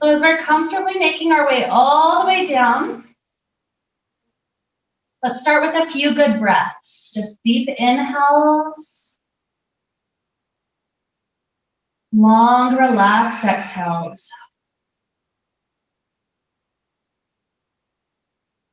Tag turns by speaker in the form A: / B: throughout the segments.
A: So as we're comfortably making our way all the way down, let's start with a few good breaths. Just deep inhales, long, relaxed exhales.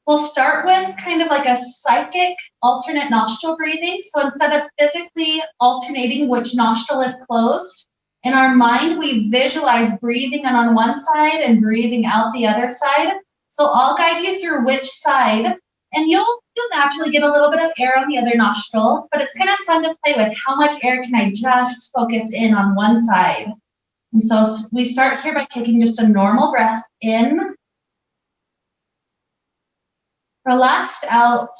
A: We'll start with kind of like a psychic alternate nostril breathing. So instead of physically alternating which nostril is closed, in our mind, we visualize breathing in on one side and breathing out the other side. So I'll guide you through which side, and you'll naturally get a little bit of air on the other nostril, but it's kind of fun to play with. How much air can I just focus in on one side? And so we start here by taking just a normal breath in, relaxed out,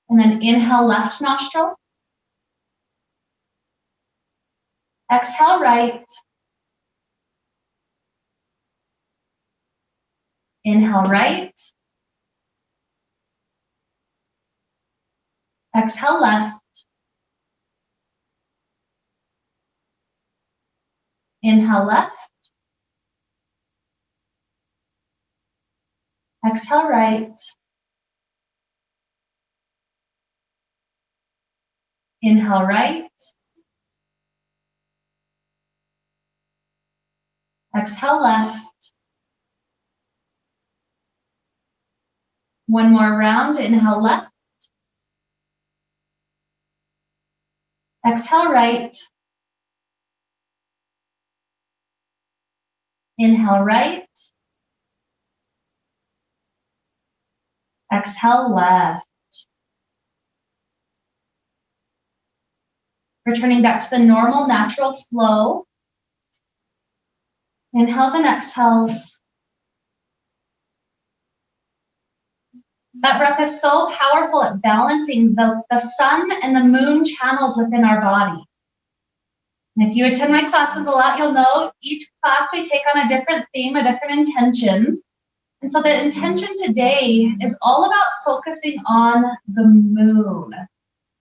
A: and then inhale left nostril, exhale right, inhale right, exhale left, inhale left, exhale right, inhale right, exhale left. One more round, inhale left, exhale right, inhale right, exhale left. Returning back to the normal, natural flow. Inhales and exhales. That breath is so powerful at balancing the sun and the moon channels within our body. And if you attend my classes a lot, you'll know each class we take on a different theme, a different intention. And so the intention today is all about focusing on the moon,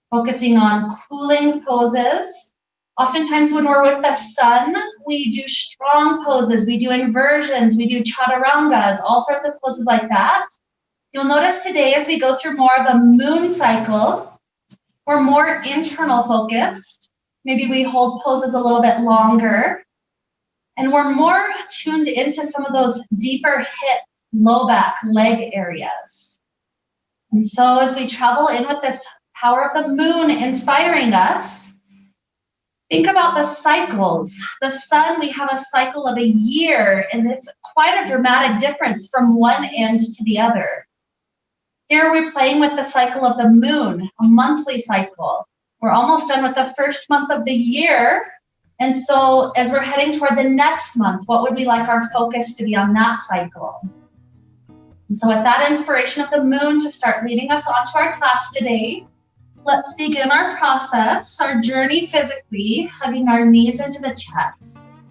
A: focusing on cooling poses. Oftentimes when we're with the sun, we do strong poses, we do inversions, we do chaturangas, all sorts of poses like that. You'll notice today as we go through more of a moon cycle, we're more internal focused. Maybe we hold poses a little bit longer, and we're more tuned into some of those deeper hip, low back, leg areas. And so as we travel in with this power of the moon inspiring us, think about the cycles. The sun, we have a cycle of a year, and it's quite a dramatic difference from one end to the other. Here we're playing with the cycle of the moon, a monthly cycle. We're almost done with the first month of the year. And so as we're heading toward the next month, what would we like our focus to be on that cycle? And so with that inspiration of the moon to start leading us onto our class today, let's begin our process, our journey physically, hugging our knees into the chest.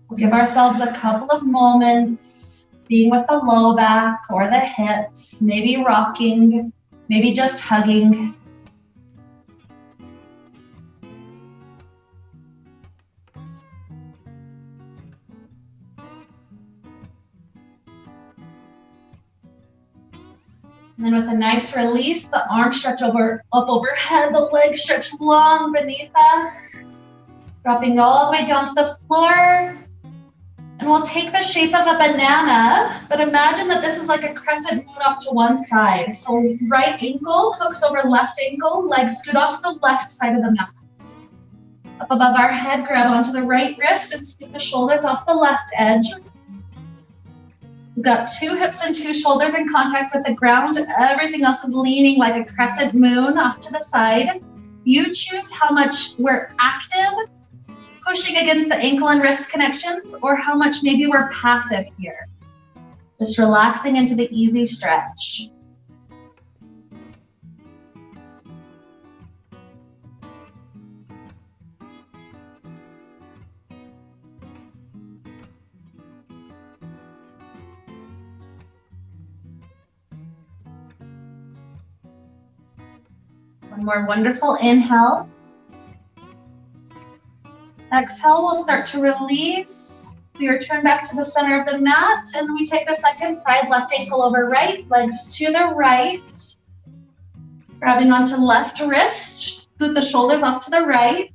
A: We'll give ourselves a couple of moments being with the low back or the hips, maybe rocking, maybe just hugging. And then with a nice release, the arms stretch up overhead, the legs stretch long beneath us, dropping all the way down to the floor. And we'll take the shape of a banana, but imagine that this is like a crescent moon off to one side. So right ankle hooks over left ankle, legs scoot off the left side of the mat. Up above our head, grab onto the right wrist and scoot the shoulders off the left edge. We've got two hips and two shoulders in contact with the ground. Everything else is leaning like a crescent moon off to the side. You choose how much we're active, pushing against the ankle and wrist connections, or how much maybe we're passive here. Just relaxing into the easy stretch. One more wonderful inhale. Exhale, we'll start to release. We return back to the center of the mat, and we take the second side, left ankle over right, legs to the right. Grabbing onto left wrist, scoot the shoulders off to the right.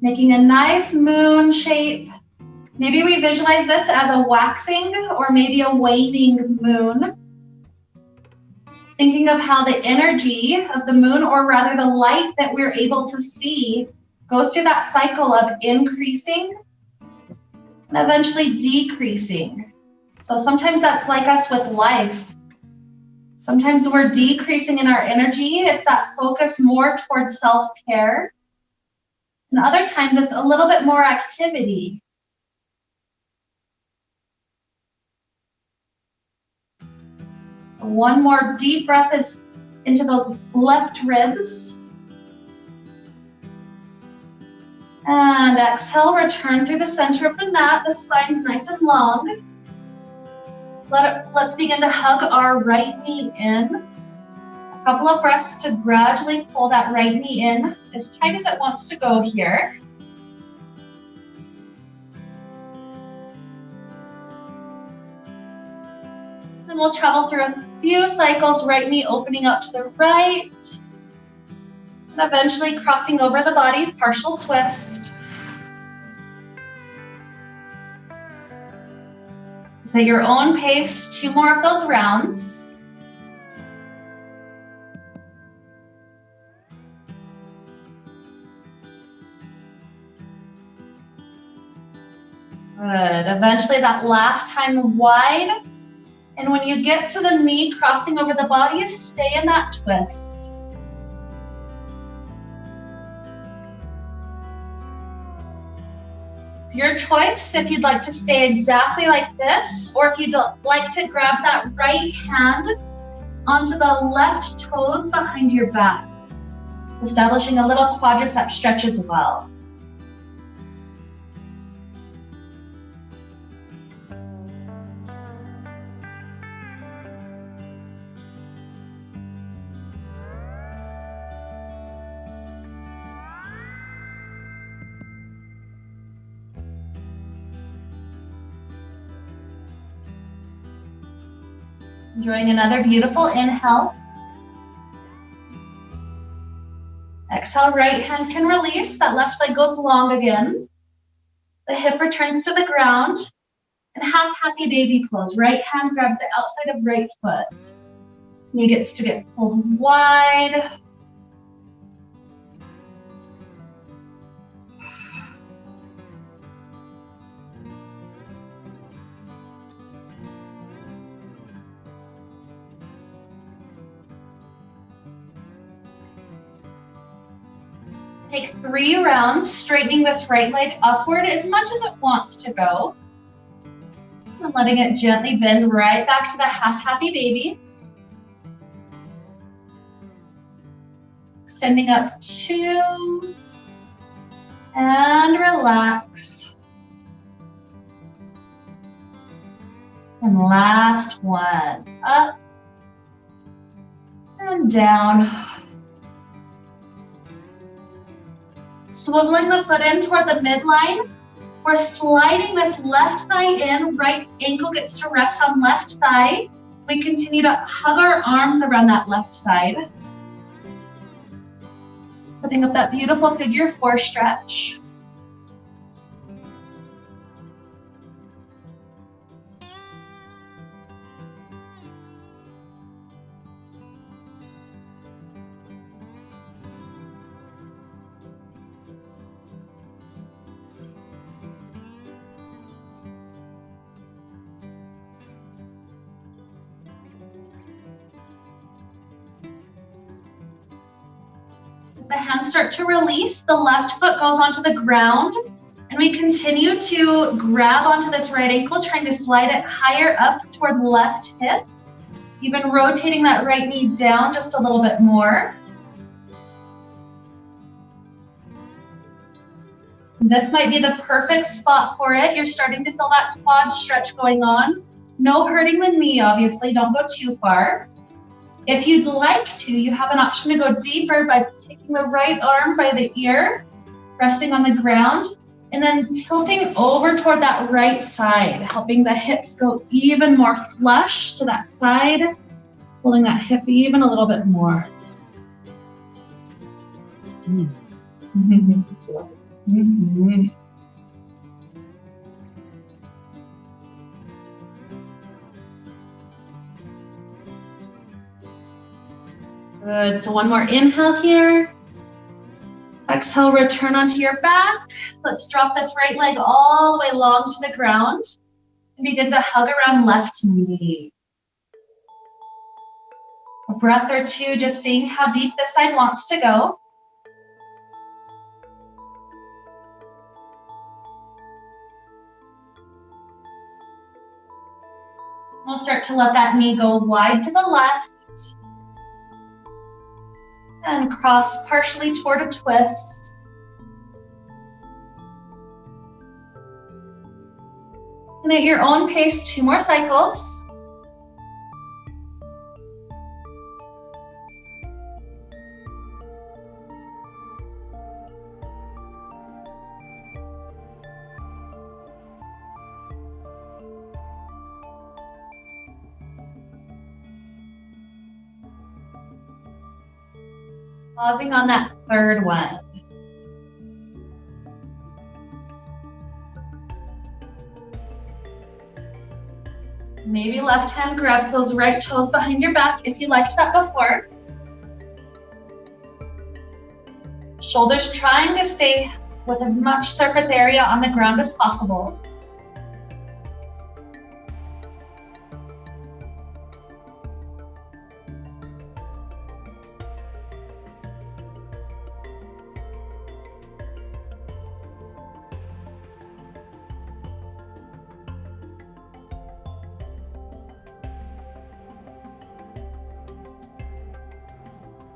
A: Making a nice moon shape. Maybe we visualize this as a waxing or maybe a waning moon. Thinking of how the energy of the moon, or rather the light that we're able to see, goes through that cycle of increasing and eventually decreasing. So sometimes that's like us with life. Sometimes we're decreasing in our energy. It's that focus more towards self-care. And other times it's a little bit more activity. So one more deep breath is into those left ribs. And exhale, return through the center of the mat. The spine's nice and long. Let's begin to hug our right knee in. A couple of breaths to gradually pull that right knee in as tight as it wants to go here. And we'll travel through a few cycles, right knee opening up to the right. And eventually crossing over the body, partial twist. At your own pace, 2 more of those rounds. Good. Eventually that last time wide. And when you get to the knee crossing over the body, stay in that twist. It's your choice if you'd like to stay exactly like this, or if you'd like to grab that right hand onto the left toes behind your back, establishing a little quadricep stretch as well. Enjoying another beautiful inhale. Exhale, right hand can release. That left leg goes long again. The hip returns to the ground. And half happy baby pose. Right hand grabs the outside of right foot. Knee gets to get pulled wide. Take 3 rounds, straightening this right leg upward as much as it wants to go. And letting it gently bend right back to the half happy baby. Extending up 2. And relax. And last one. Up. And down. Swiveling the foot in toward the midline. We're sliding this left thigh in, right ankle gets to rest on left thigh. We continue to hug our arms around that left side. Setting up that beautiful figure 4 stretch. The hands start to release, the left foot goes onto the ground, and we continue to grab onto this right ankle, trying to slide it higher up toward the left hip, even rotating that right knee down just a little bit more. This might be the perfect spot for it. You're starting to feel that quad stretch going on. No hurting the knee, obviously, don't go too far. If you'd like to, you have an option to go deeper by taking the right arm by the ear resting on the ground, and then tilting over toward that right side, helping the hips go even more flush to that side, pulling that hip even a little bit more. Good, so one more inhale here. Exhale, return onto your back. Let's drop this right leg all the way long to the ground and begin to hug around left knee. A breath or two, just seeing how deep this side wants to go. We'll start to let that knee go wide to the left and cross partially toward a twist. And at your own pace, 2 more cycles. Pausing on that third one. Maybe left hand grabs those right toes behind your back if you liked that before. Shoulders trying to stay with as much surface area on the ground as possible.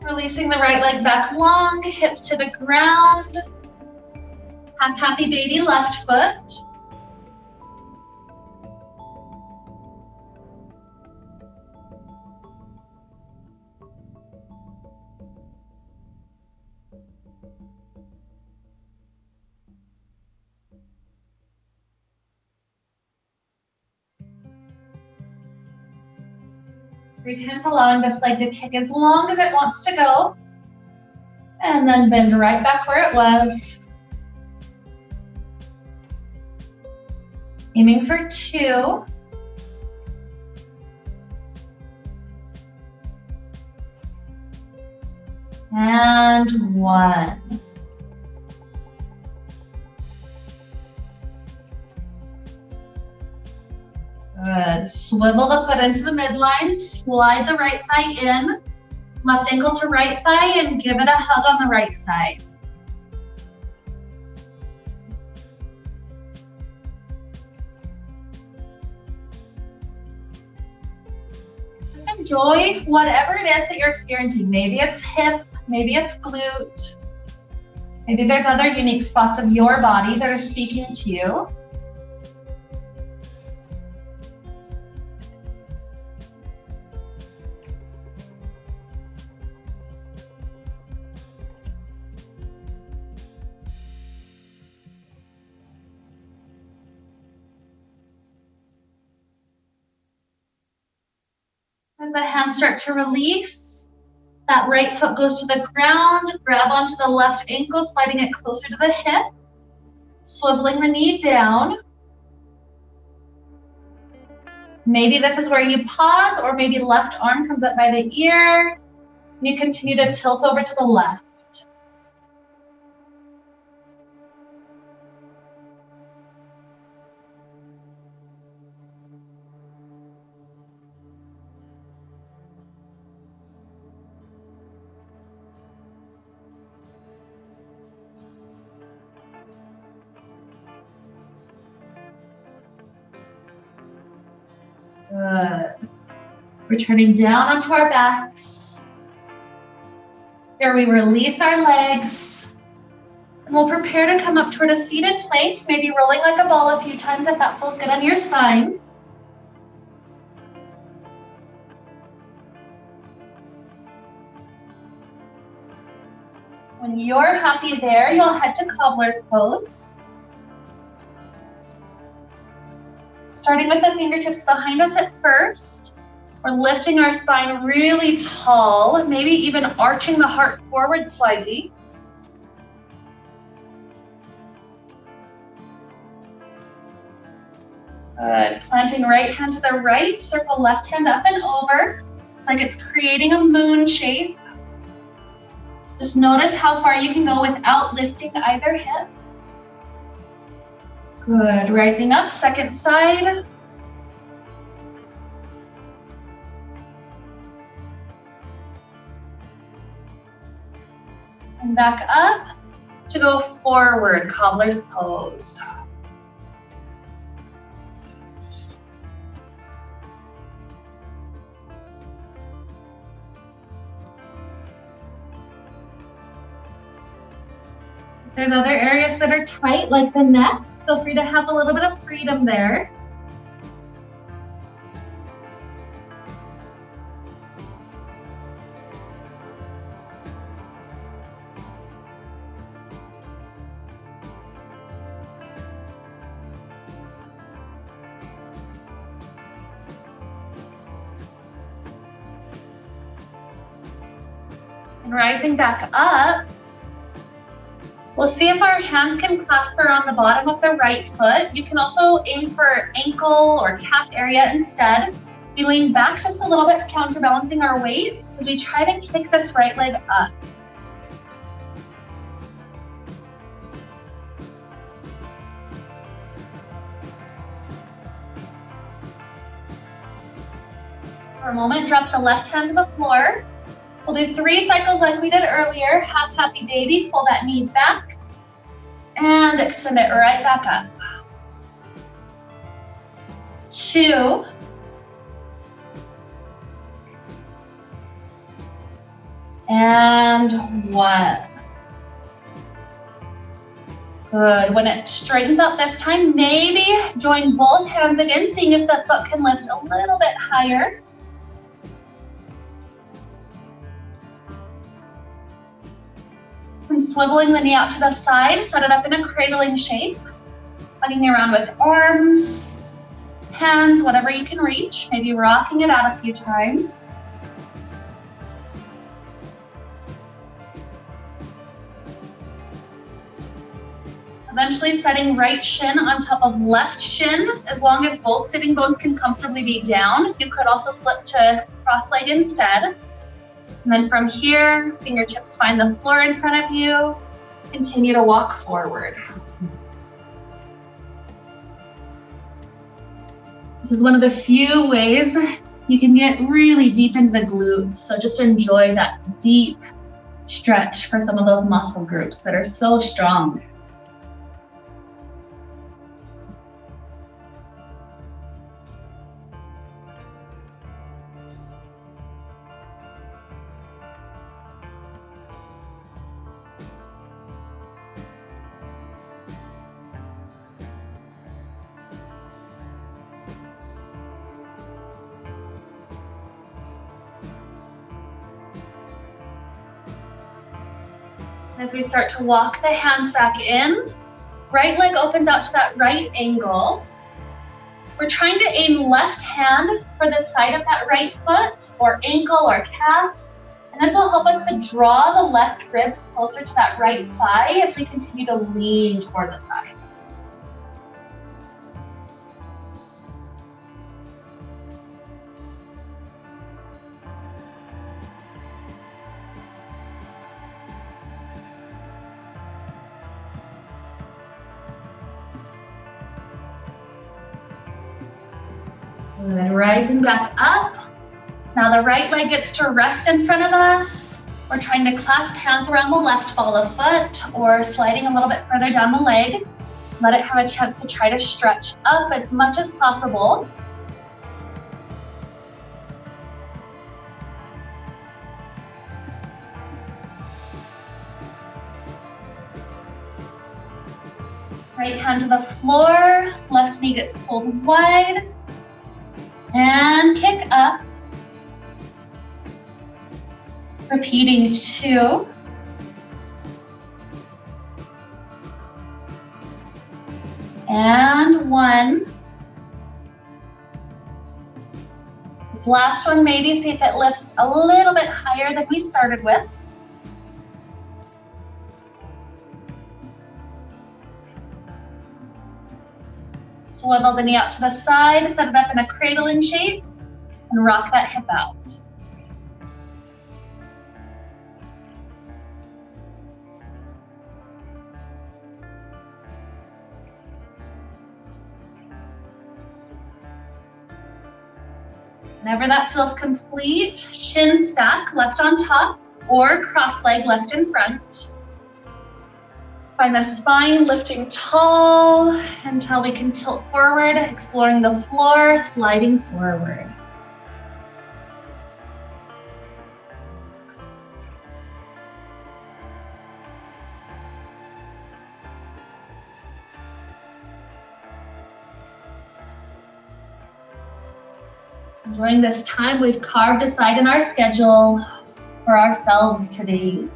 A: Releasing the right leg back long, hips to the ground. Half happy baby left foot. Three times allowing this leg to kick as long as it wants to go. And then bend right back where it was. Aiming for 2. And 1. Good. Swivel the foot into the midline, slide the right thigh in, left ankle to right thigh, and give it a hug on the right side. Just enjoy whatever it is that you're experiencing. Maybe it's hip, maybe it's glute, maybe there's other unique spots of your body that are speaking to you. As the hands start to release, that right foot goes to the ground, grab onto the left ankle, sliding it closer to the hip, swiveling the knee down. Maybe this is where you pause, or maybe left arm comes up by the ear, and you continue to tilt over to the left. Good. Returning down onto our backs. Here we release our legs. And we'll prepare to come up toward a seated place, maybe rolling like a ball a few times if that feels good on your spine. When you're happy there, you'll head to cobbler's pose. Starting with the fingertips behind us at first. We're lifting our spine really tall, maybe even arching the heart forward slightly. Good. Planting right hand to the right, circle left hand up and over. It's like it's creating a moon shape. Just notice how far you can go without lifting either hip. Good. Rising up, second side. And back up to go forward, cobbler's pose. There's other areas that are tight, like the neck. Feel free to have a little bit of freedom there. And rising back up, we'll see if our hands can clasp around the bottom of the right foot. You can also aim for ankle or calf area instead. We lean back just a little bit, counterbalancing our weight as we try to kick this right leg up. For a moment, drop the left hand to the floor. We'll do 3 cycles like we did earlier. Half happy baby, pull that knee back and extend it right back up. 2. And 1. Good. When it straightens out this time, maybe join both hands again, seeing if the foot can lift a little bit higher. And swiveling the knee out to the side, set it up in a cradling shape. Hugging around with arms, hands, whatever you can reach. Maybe rocking it out a few times. Eventually setting right shin on top of left shin, as long as both sitting bones can comfortably be down. You could also slip to cross leg instead. And then from here, fingertips find the floor in front of you. Continue to walk forward. This is one of the few ways you can get really deep into the glutes. So just enjoy that deep stretch for some of those muscle groups that are so strong. As we start to walk the hands back in, right leg opens out to that right angle. We're trying to aim left hand for the side of that right foot or ankle or calf. And this will help us to draw the left ribs closer to that right thigh as we continue to lean toward the thigh. Good, rising back up. Now the right leg gets to rest in front of us. We're trying to clasp hands around the left ball of foot or sliding a little bit further down the leg. Let it have a chance to try to stretch up as much as possible. Right hand to the floor, left knee gets pulled wide. And kick up. Repeating 2. And 1. This last one, maybe see if it lifts a little bit higher than we started with. Swivel the knee out to the side, set it up in a cradle-in shape, and rock that hip out. Whenever that feels complete, shin stack, left on top, or cross leg, left in front. Find the spine lifting tall until we can tilt forward, exploring the floor, sliding forward. Enjoying this time we've carved aside in our schedule for ourselves today.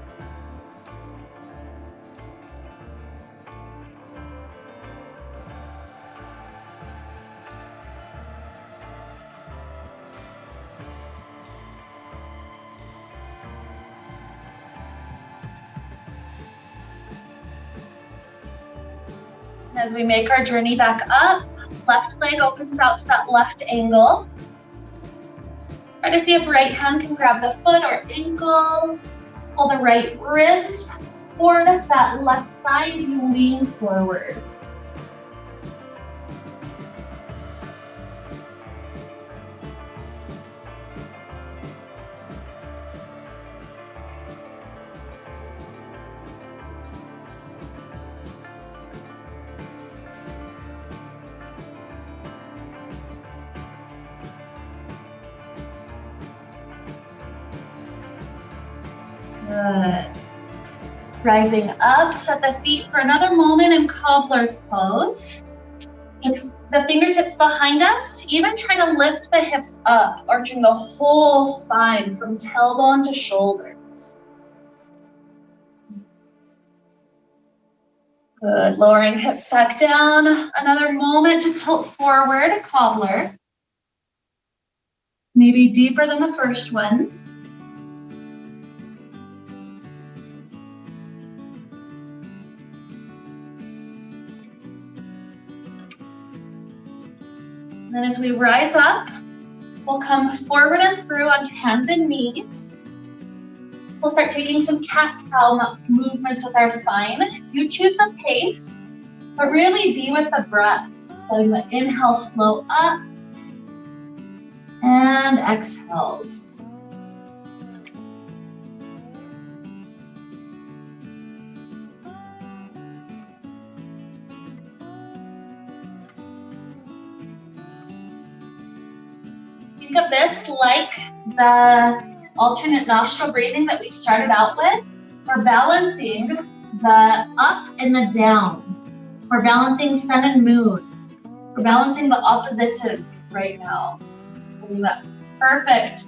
A: As we make our journey back up, left leg opens out to that left angle. Try to see if right hand can grab the foot or ankle. Pull the right ribs toward that left thigh as you lean forward. Good. Rising up, set the feet for another moment in cobbler's pose. With the fingertips behind us, even try to lift the hips up, arching the whole spine from tailbone to shoulders. Good, lowering hips back down. Another moment to tilt forward, cobbler. Maybe deeper than the first one. And then as we rise up, we'll come forward and through onto hands and knees. We'll start taking some cat-cow movements with our spine. You choose the pace, but really be with the breath. Letting the inhales flow up and exhales. Think of this like the alternate nostril breathing that we started out with. We're balancing the up and the down. We're balancing sun and moon. We're balancing the opposition right now. In that perfect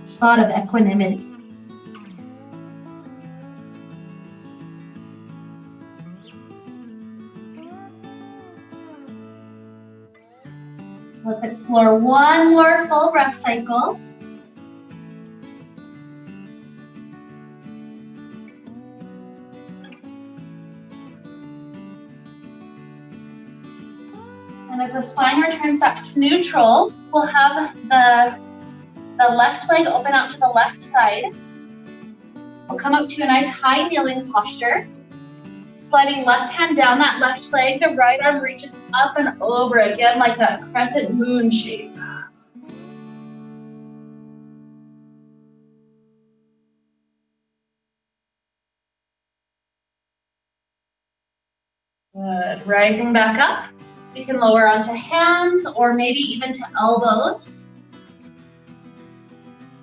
A: spot of equanimity. Let's explore one more full breath cycle. And as the spine returns back to neutral, we'll have the left leg open out to the left side. We'll come up to a nice high kneeling posture. Sliding left hand down that left leg, the right arm reaches up and over again like that crescent moon shape. Good. Rising back up. We can lower onto hands or maybe even to elbows.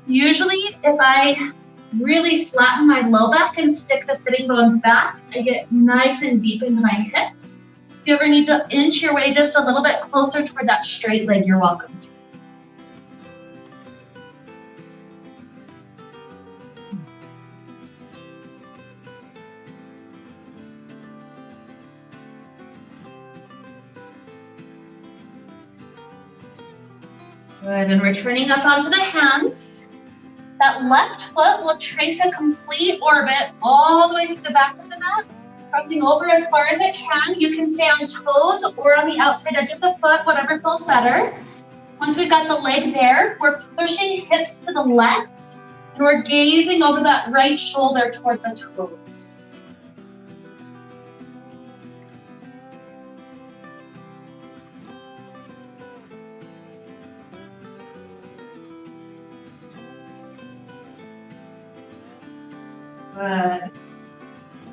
A: Usually, if I really flatten my low back and stick the sitting bones back, I get nice and deep into my hips. If you ever need to inch your way just a little bit closer toward that straight leg, you're welcome to. Good, and returning up onto the hands. That left foot will trace a complete orbit all the way to the back of the mat, crossing over as far as it can. You can stay on toes or on the outside edge of the foot, whatever feels better. Once we've got the leg there, we're pushing hips to the left, and we're gazing over that right shoulder toward the toes. Good.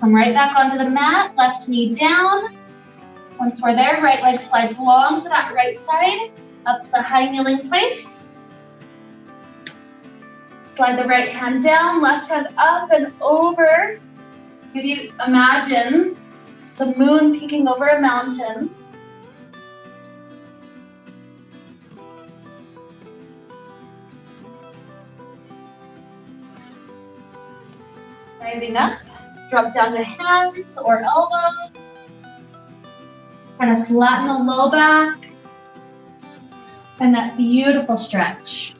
A: Come right back onto the mat, left knee down. Once we're there, right leg slides long to that right side, up to the high kneeling place. Slide the right hand down, left hand up and over. If you imagine the moon peeking over a mountain. Rising up, drop down to hands or elbows. Kind of flatten the low back. And that beautiful stretch.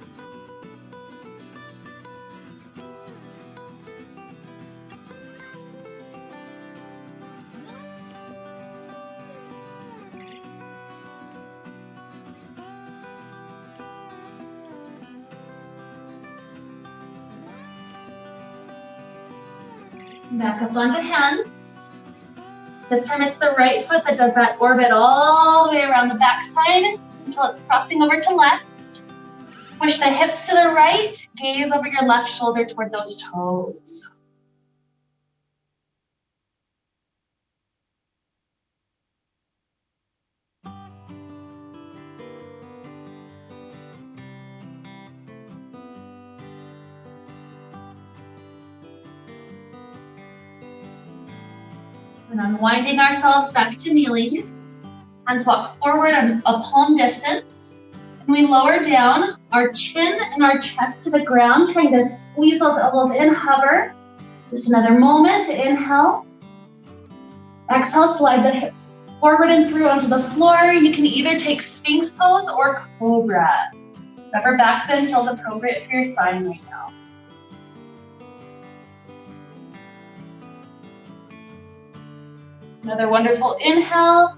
A: Back up onto hands. This time it's the right foot that does that orbit all the way around the back side until it's crossing over to left. Push the hips to the right, gaze over your left shoulder toward those toes. And unwinding ourselves back to kneeling. Hands walk forward at a palm distance. And we lower down our chin and our chest to the ground, trying to squeeze those elbows in, hover. Just another moment. Inhale. Exhale, slide the hips forward and through onto the floor. You can either take Sphinx pose or Cobra. Whatever back bend feels appropriate for your spine right now. Another wonderful inhale.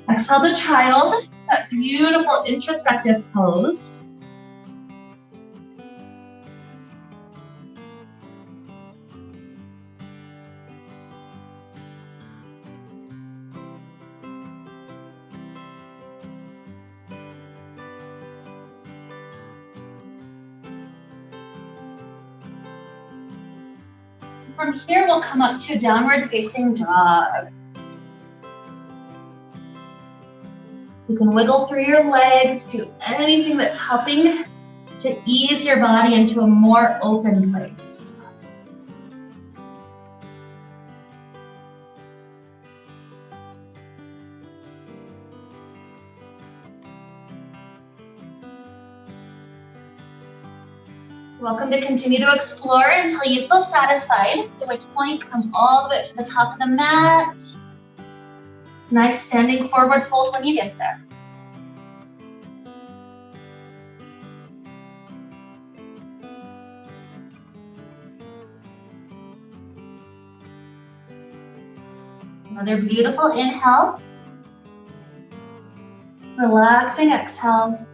A: Exhale to child, that beautiful introspective pose. From here, we'll come up to downward facing dog. You can wiggle through your legs, do anything that's helping to ease your body into a more open place. Welcome to continue to explore until you feel satisfied, at which point come all the way up to the top of the mat. Nice standing forward fold when you get there. Another beautiful inhale. Relaxing exhale.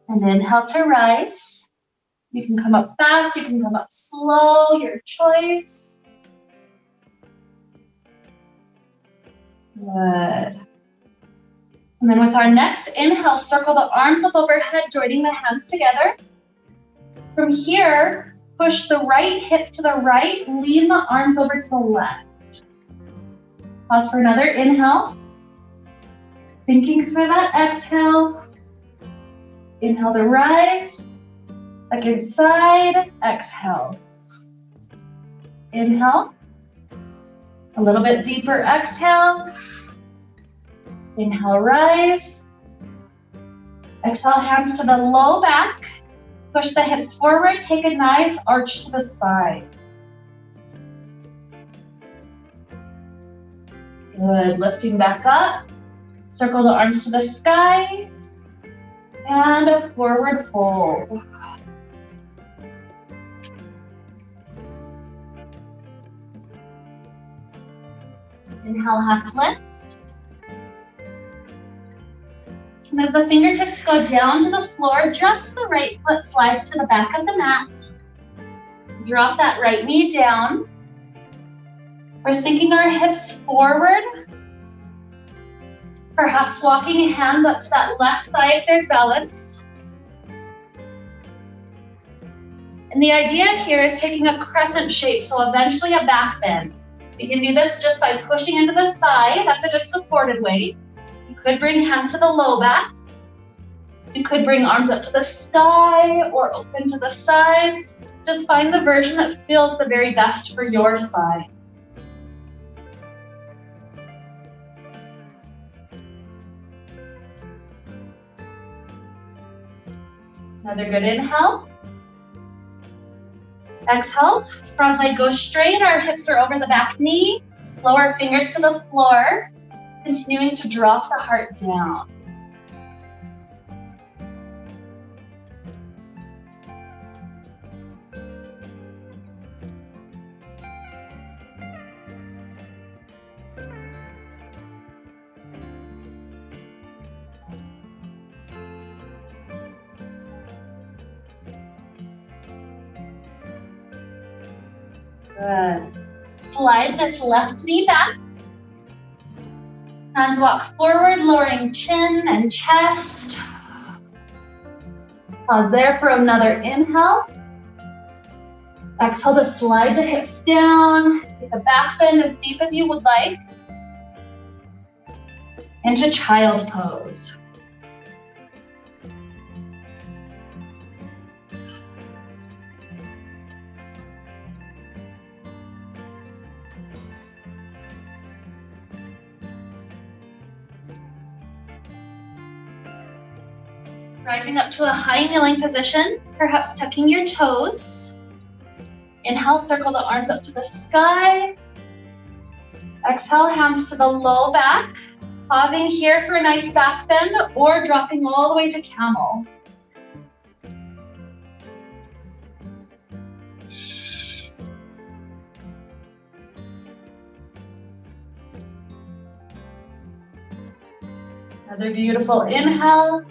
A: And inhale to rise. You can come up fast, you can come up slow, your choice. Good. And then with our next inhale, circle the arms up overhead, joining the hands together. From here, push the right hip to the right, lean the arms over to the left. Pause for another inhale. Thinking for that exhale. Inhale to rise. Second side, exhale. Inhale. A little bit deeper exhale. Inhale, rise. Exhale, hands to the low back. Push the hips forward, take a nice arch to the spine. Good, lifting back up. Circle the arms to the sky and a forward fold. Inhale, half lift. And as the fingertips go down to the floor, just the right foot slides to the back of the mat. Drop that right knee down. We're sinking our hips forward. Perhaps walking hands up to that left thigh if there's balance. And the idea here is taking a crescent shape, so eventually a back bend. You can do this just by pushing into the thigh. That's a good supported weight. You could bring hands to the low back. You could bring arms up to the sky or open to the sides. Just find the version that feels the very best for your spine. Another good inhale. Exhale, front leg goes straight, our hips are over the back knee. Lower fingers to the floor, continuing to drop the heart down. Good. Slide this left knee back. Hands walk forward, lowering chin and chest. Pause there for another inhale. Exhale to slide the hips down. Take a back bend as deep as you would like. Into child pose. Rising up to a high kneeling position, perhaps tucking your toes. Inhale, circle the arms up to the sky. Exhale, hands to the low back. Pausing here for a nice back bend or dropping all the way to camel. Another beautiful inhale.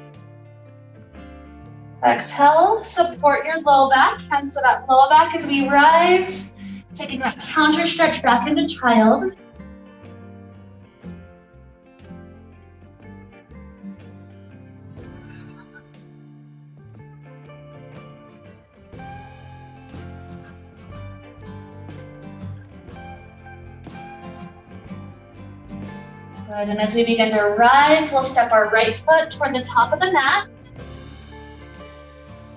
A: Exhale, support your low back, hands to that low back as we rise, taking that counter stretch back into child. Good, and as we begin to rise, we'll step our right foot toward the top of the mat.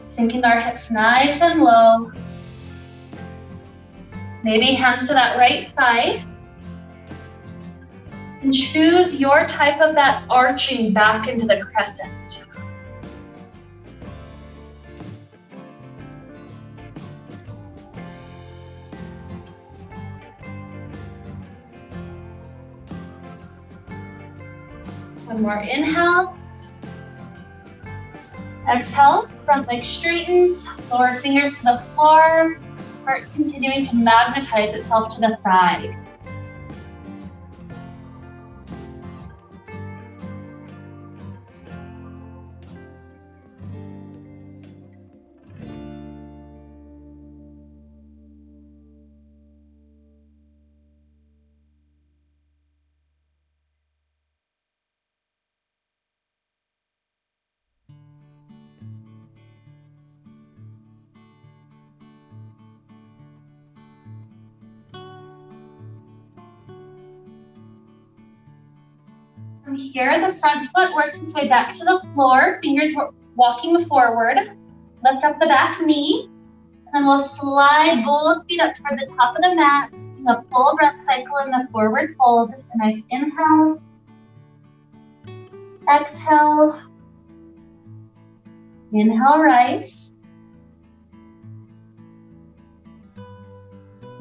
A: Sinking our hips nice and low. Maybe hands to that right thigh. And choose your type of that arching back into the crescent. One more inhale. Exhale, front leg straightens, lower fingers to the floor, heart continuing to magnetize itself to the thigh. From here, the front foot works its way back to the floor, fingers walking forward. Lift up the back knee, and then we'll slide both feet up toward the top of the mat, taking a full breath cycle in the forward fold. A nice inhale, exhale, inhale, rise.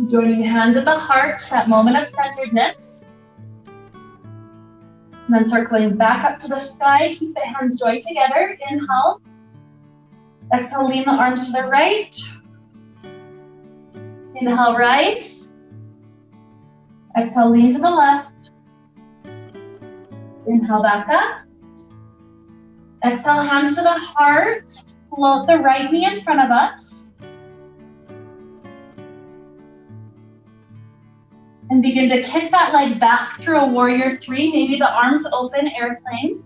A: Joining hands at the heart, that moment of centeredness. And then circling back up to the sky, keep the hands joined together. Inhale. Exhale, lean the arms to the right. Inhale, rise. Exhale, lean to the left. Inhale, back up. Exhale, hands to the heart. Float the right knee in front of us. And begin to kick that leg back through a warrior three, maybe the arms open, airplane.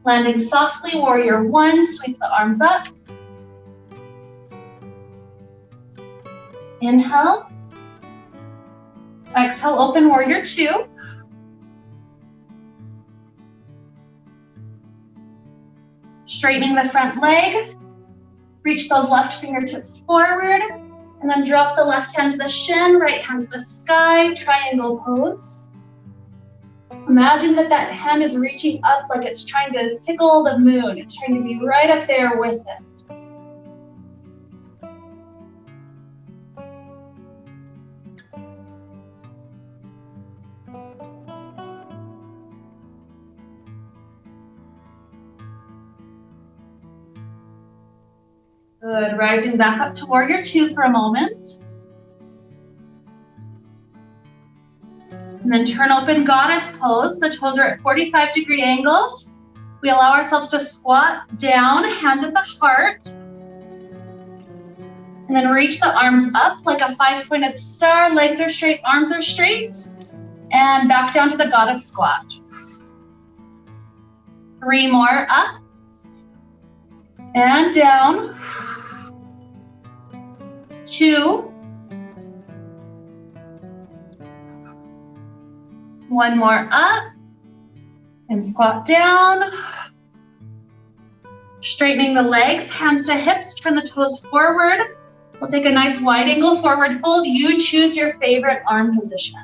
A: Landing softly, warrior one, sweep the arms up. Inhale. Exhale, open warrior two. Straightening the front leg. Reach those left fingertips forward. And then drop the left hand to the shin, right hand to the sky, triangle pose. Imagine that that hand is reaching up like it's trying to tickle the moon. It's trying to be right up there with it. Good, rising back up to warrior two for a moment. And then turn open goddess pose. The toes are at 45-degree angles. We allow ourselves to squat down, hands at the heart. And then reach the arms up like a 5-pointed star. Legs are straight, arms are straight. And back down to the goddess squat. 3 more, up. And down. 2. 1 more, up. And squat down. Straightening the legs, hands to hips, turn the toes forward. We'll take a nice wide angle forward fold. You choose your favorite arm position.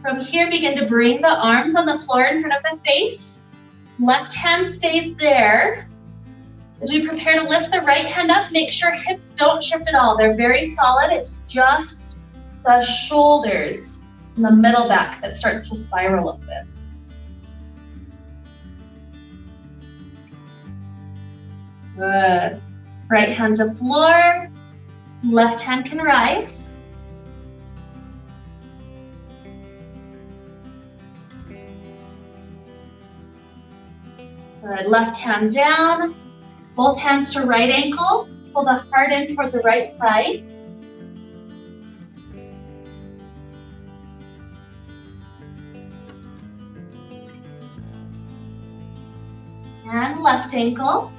A: From here, begin to bring the arms on the floor in front of the face. Left hand stays there. As we prepare to lift the right hand up, make sure hips don't shift at all. They're very solid. It's just the shoulders and the middle back that starts to spiral a bit. Good. Right hand to floor. Left hand can rise. Good, left hand down, both hands to right ankle, pull the heart in toward the right thigh. And left ankle.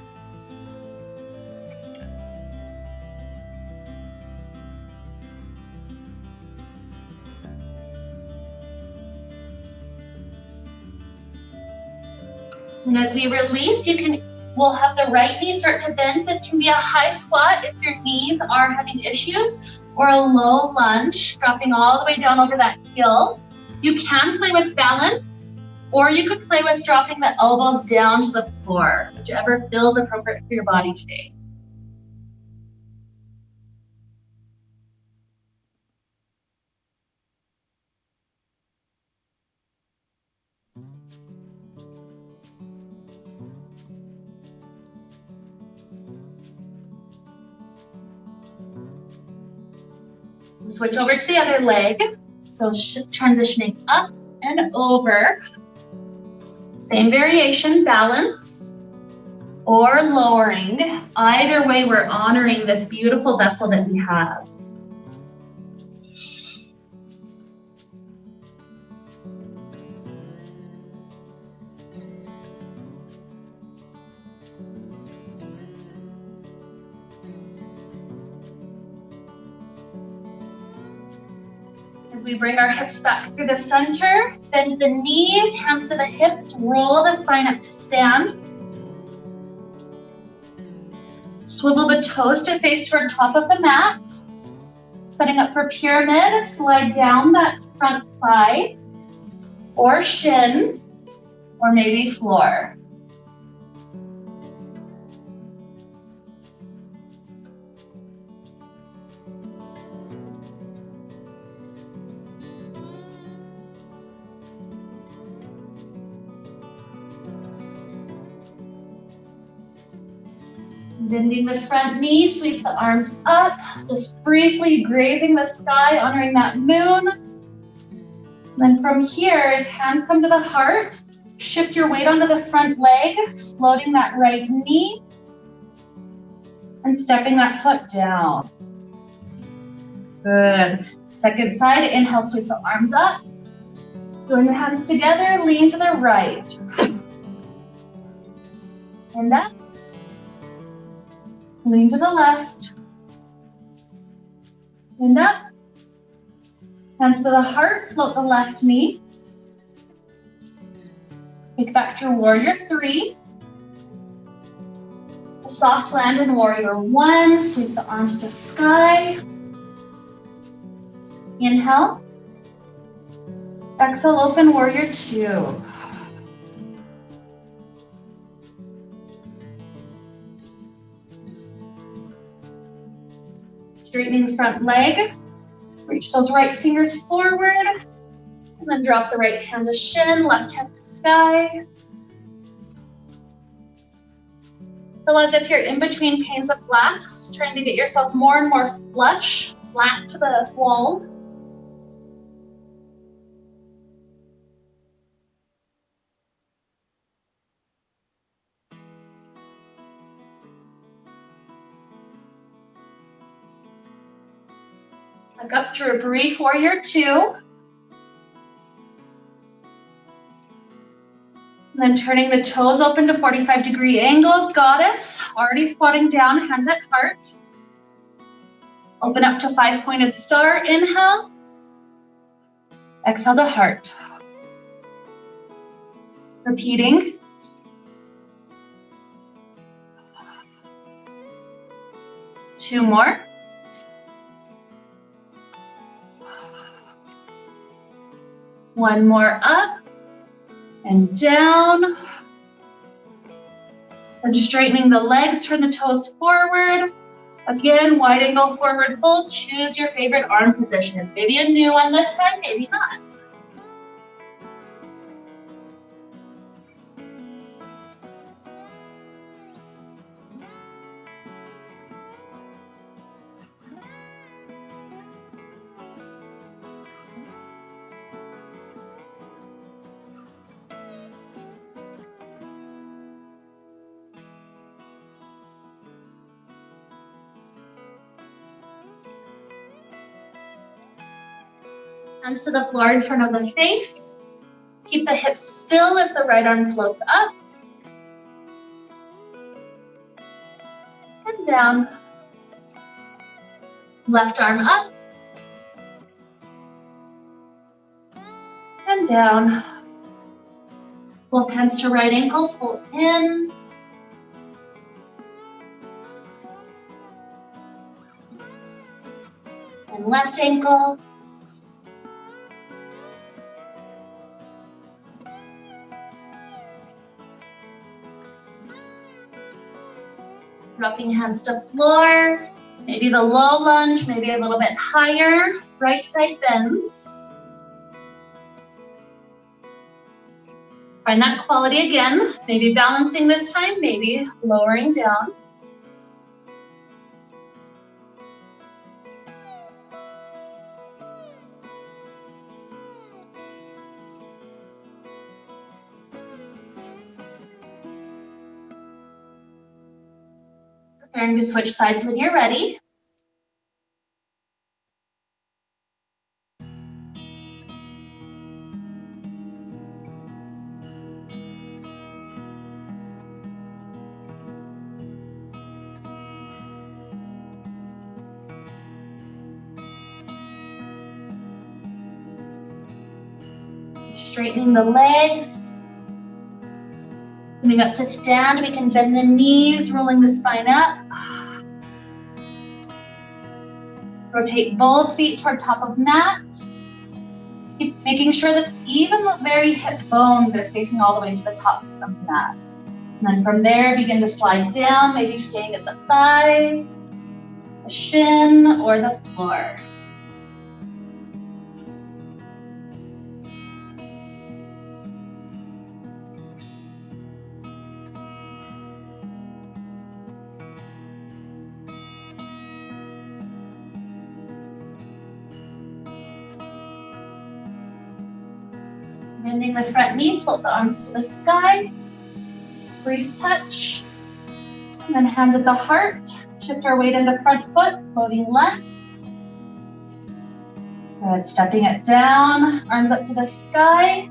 A: And as we release, we'll have the right knee start to bend. This can be a high squat if your knees are having issues, or a low lunge, dropping all the way down over that heel. You can play with balance, or you could play with dropping the elbows down to the floor, whichever feels appropriate for your body today. Switch over to the other leg. So transitioning up and over. Same variation, balance or lowering. Either way, we're honoring this beautiful vessel that we have. We bring our hips back through the center, bend the knees, hands to the hips, roll the spine up to stand. Swivel the toes to face toward top of the mat. Setting up for pyramid, slide down that front thigh or shin or maybe floor. Bending the front knee, sweep the arms up, just briefly grazing the sky, honoring that moon. Then from here, as hands come to the heart, shift your weight onto the front leg, floating that right knee, and stepping that foot down. Good. Second side, inhale, sweep the arms up. Join the hands together, lean to the right. And up. Lean to the left. And up. Hands to the heart, float the left knee. Kick back through warrior 3. A soft land in warrior 1. Sweep the arms to sky. Inhale. Exhale, open warrior 2. Straightening front leg. Reach those right fingers forward. And then drop the right hand to shin, left hand to sky. Feel as if you're in between panes of glass, trying to get yourself more and more flush, flat to the wall. Back up through a brief warrior 2. And then turning the toes open to 45-degree angles, goddess. Already squatting down, hands at heart. Open up to 5-pointed star, inhale. Exhale to heart. Repeating. Two more. One more up and down. And straightening the legs, turn the toes forward. Again, wide angle forward fold. Choose your favorite arm position. Maybe a new one this time, maybe not. Hands to the floor in front of the face. Keep the hips still as the right arm floats up. And down. Left arm up. And down. Both hands to right ankle, pull in. And left ankle. Dropping hands to floor, maybe the low lunge, maybe a little bit higher, right side bends. Find that quality again, maybe balancing this time, maybe lowering down. Preparing to switch sides when you're ready. Straightening the legs. Coming up to stand, we can bend the knees, rolling the spine up. Rotate both feet toward top of mat. Keep making sure that even the very hip bones are facing all the way to the top of the mat. And then from there, begin to slide down, maybe staying at the thigh, the shin, or the floor. Bending the front knee, float the arms to the sky. Brief touch. And then hands at the heart. Shift our weight into front foot, floating left. Good, stepping it down, arms up to the sky.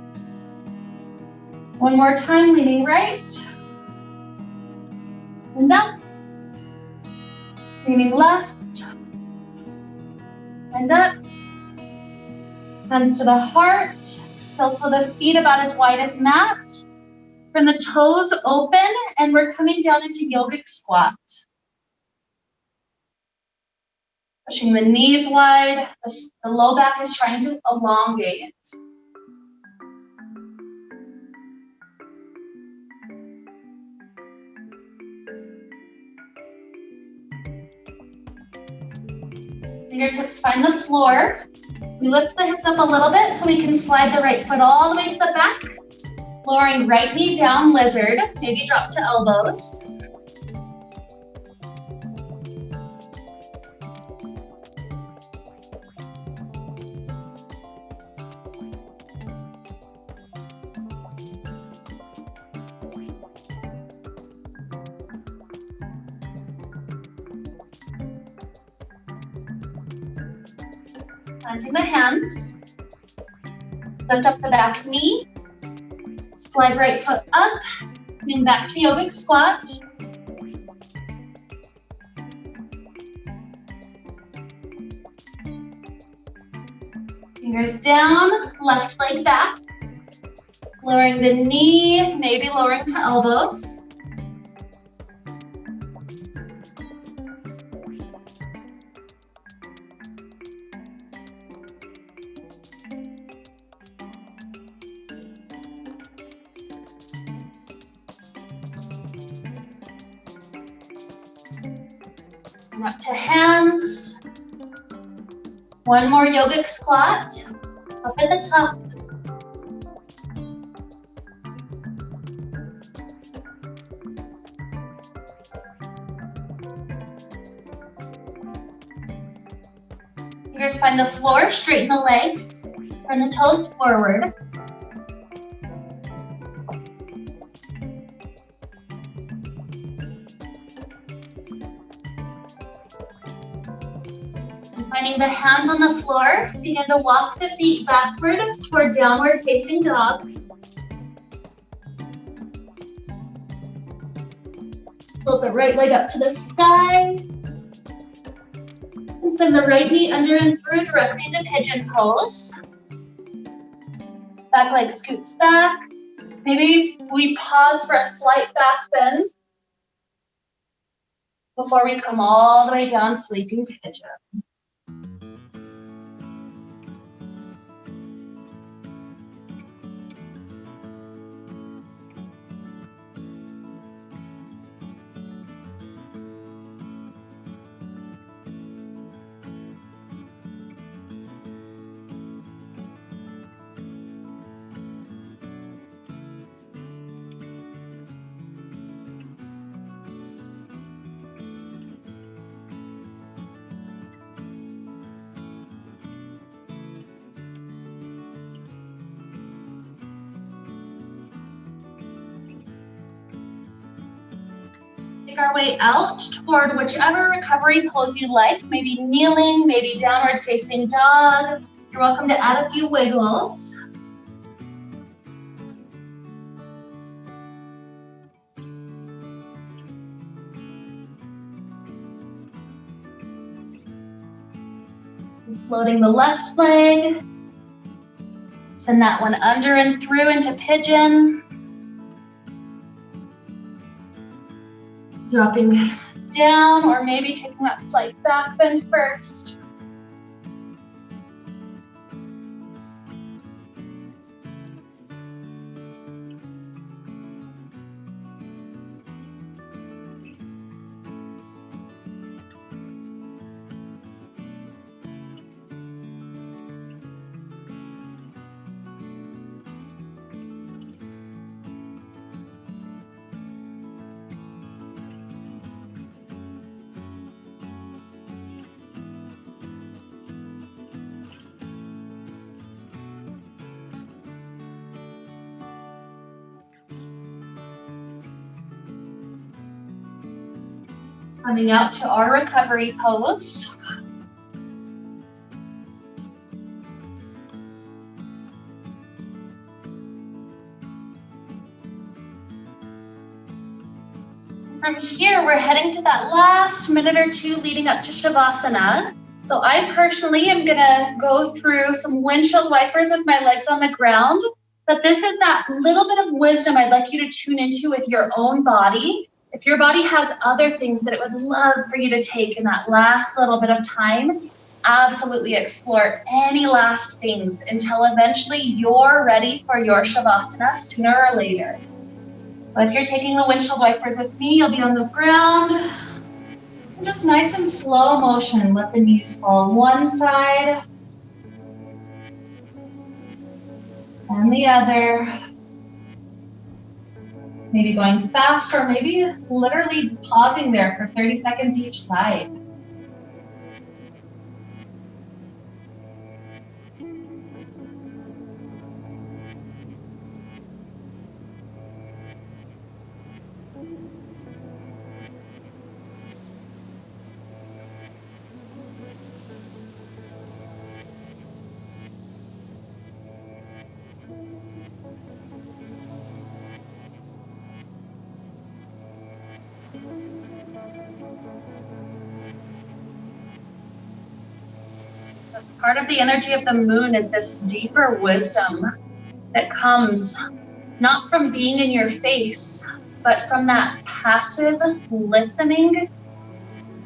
A: One more time, leaning right. And up. Leaning left. And up. Hands to the heart. Heel-toe the feet about as wide as mat. From the toes open, and we're coming down into yogic squat. Pushing the knees wide, the low back is trying to elongate. Fingertips find the floor. We lift the hips up a little bit so we can slide the right foot all the way to the back. Lowering right knee down, lizard. Maybe drop to elbows. Planting the hands. Lift up the back knee. Slide right foot up. Coming back to yogic squat. Fingers down, left leg back. Lowering the knee, maybe lowering to elbows. And up to hands. One more yogic squat. Up at the top. Fingers find the floor, straighten the legs, turn the toes forward. Finding the hands on the floor, begin to walk the feet backward toward downward facing dog. Float the right leg up to the sky. And send the right knee under and through directly into pigeon pose. Back leg scoots back. Maybe we pause for a slight back bend before we come all the way down, sleeping pigeon. Make our way out toward whichever recovery pose you like, maybe kneeling, maybe downward facing dog. You're welcome to add a few wiggles. Floating the left leg, Send that one under and through into pigeon. Dropping down, or maybe taking that slight back bend first. Coming out to our recovery pose. From here, we're heading to that last minute or two leading up to Shavasana. So I personally am gonna go through some windshield wipers with my legs on the ground, but this is that little bit of wisdom I'd like you to tune into with your own body. If your body has other things that it would love for you to take in that last little bit of time, absolutely explore any last things until eventually you're ready for your Shavasana sooner or later. So if you're taking the windshield wipers with me, you'll be on the ground. And just nice and slow motion, let the knees fall one side and the other. Maybe going fast, or maybe literally pausing there for 30 seconds each side. That's part of the energy of the moon, is this deeper wisdom that comes not from being in your face, but from that passive listening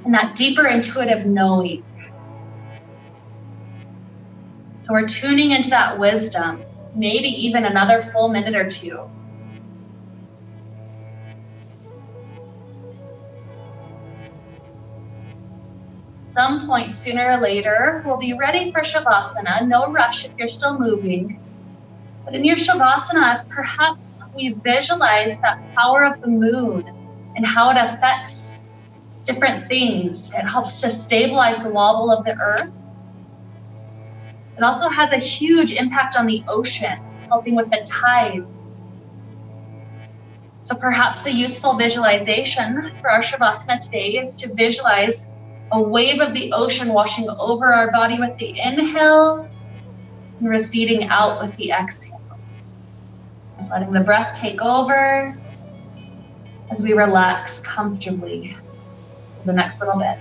A: and that deeper intuitive knowing. So we're tuning into that wisdom, maybe even another full minute or two. Some point sooner or later, we'll be ready for Shavasana. No rush if you're still moving. But in your Shavasana, perhaps we visualize that power of the moon and how it affects different things. It helps to stabilize the wobble of the earth. It also has a huge impact on the ocean, helping with the tides. So perhaps a useful visualization for our Shavasana today is to visualize a wave of the ocean washing over our body with the inhale and receding out with the exhale. Just letting the breath take over as we relax comfortably for the next little bit.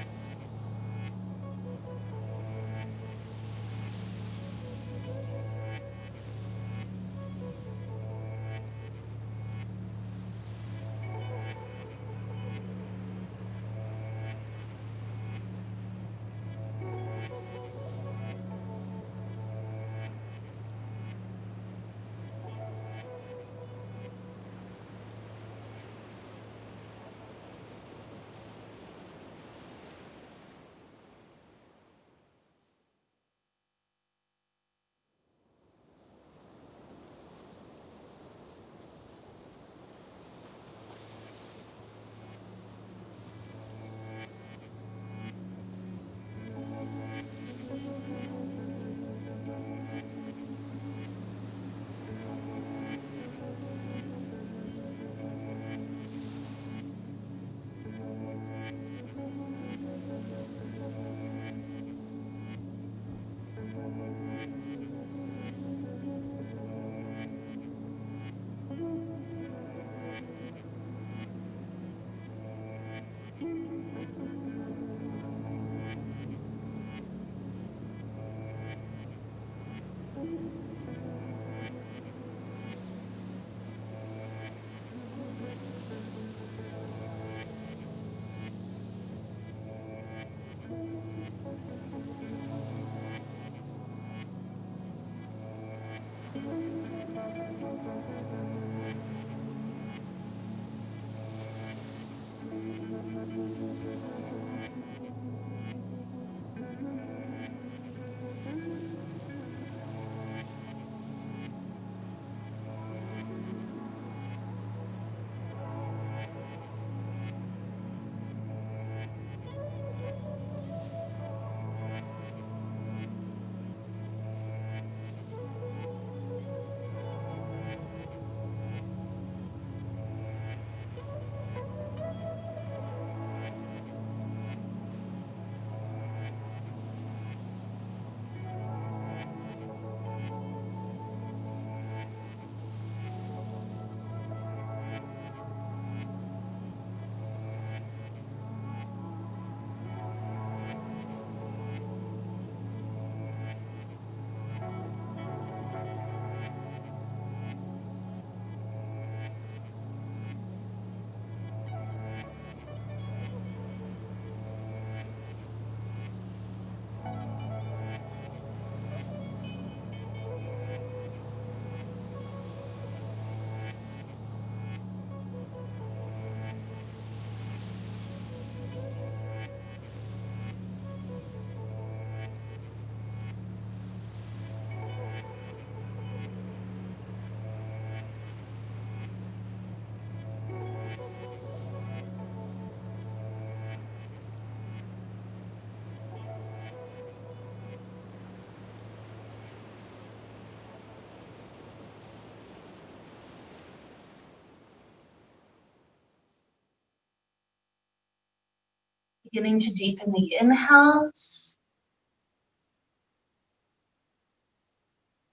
A: Beginning to deepen the inhales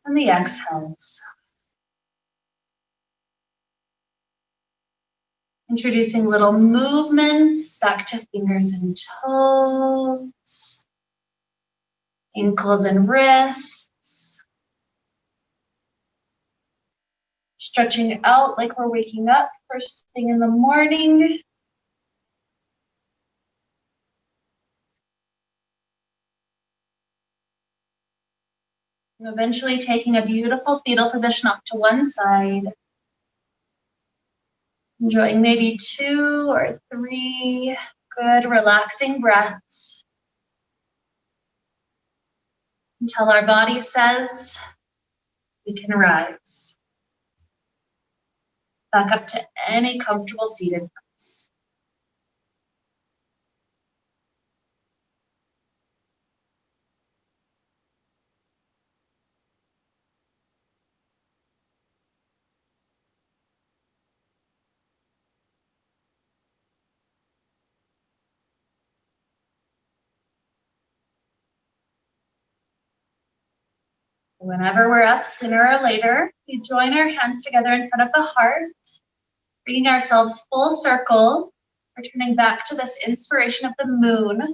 A: and the exhales. Introducing little movements back to fingers and toes, ankles and wrists. Stretching out like we're waking up first thing in the morning. And eventually taking a beautiful fetal position off to one side. Enjoying maybe 2 or 3 good relaxing breaths until our body says we can rise. Back up to any comfortable seated place. Whenever we're up, sooner or later, we join our hands together in front of the heart, bringing ourselves full circle, returning back to this inspiration of the moon,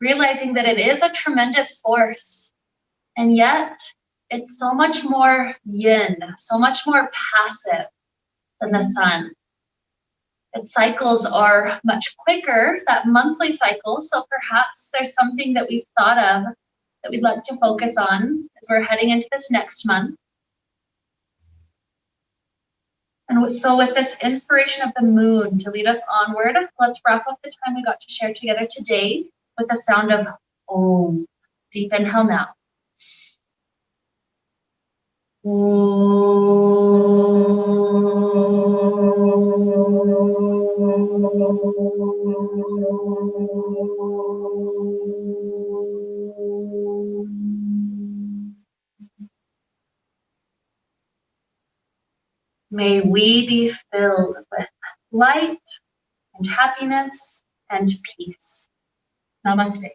A: realizing that it is a tremendous force, and yet it's so much more yin, so much more passive than the sun. Its cycles are much quicker, that monthly cycle, so perhaps there's something that we've thought of that we'd like to focus on as we're heading into this next month. And so with this inspiration of the moon to lead us onward, let's wrap up the time we got to share together today with the sound of Om. Deep inhale now. May we be filled with light and happiness and peace. Namaste.